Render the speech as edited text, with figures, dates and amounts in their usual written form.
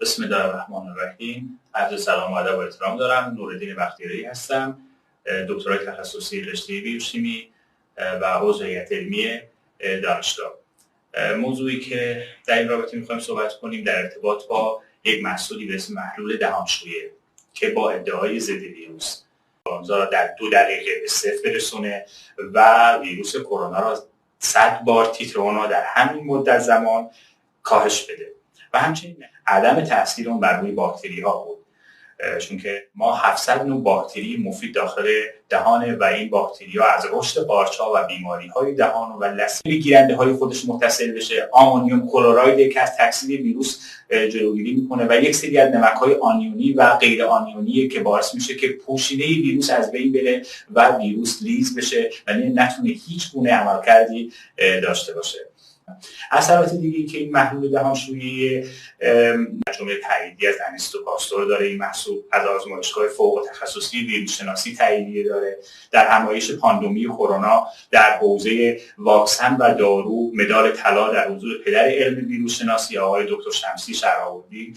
بسم الله الرحمن الرحیم. عرض سلام و ادب و احترام دارم. نورالدین بختیاری هستم، دکترای تخصصی رشته بیوشیمی و عضو هیئت علمی دانشگاه. موضوعی که در این رابطه می‌خوایم صحبت کنیم در ارتباط با یک محصولی به اسم محلول دهانشویی که با ادعای ضد ویروس را در 2 دقیقه به صفر برسونه و ویروس کرونا را 100 بار تیتر اون در همین مدت زمان کاهش بده و همچنین عدم تاثیر اون بر روی باکتری ها بود، چون که ما 700 نوع باکتری مفید داخل دهانه و این باکتری ها از رشد قارچ‌ها و بیماری های دهان و لثه گیرنده های خودش متصل بشه. آمونیوم کلراید که از تکثیر ویروس جلوگیری میکنه و یک سری از نمک های آنیونی و غیر آنیونی که باعث میشه که پوشیده ویروس از بین بره و ویروس لیز بشه و نتونه هیچ گونه عملکردی داشته باشه. اثرات دیگه‌ای که این محلول دهانشویی جمله تاییدی از انیستو پاستور داره، این محصول از آزمایشگاه فوق تخصصی ویروس شناسی تاییدیه داره. در همایش پاندمی کرونا در حوزه واکسن و دارو مدال طلا در حضور پدر علم ویروس شناسی آقای دکتر شمسی شهرآبادی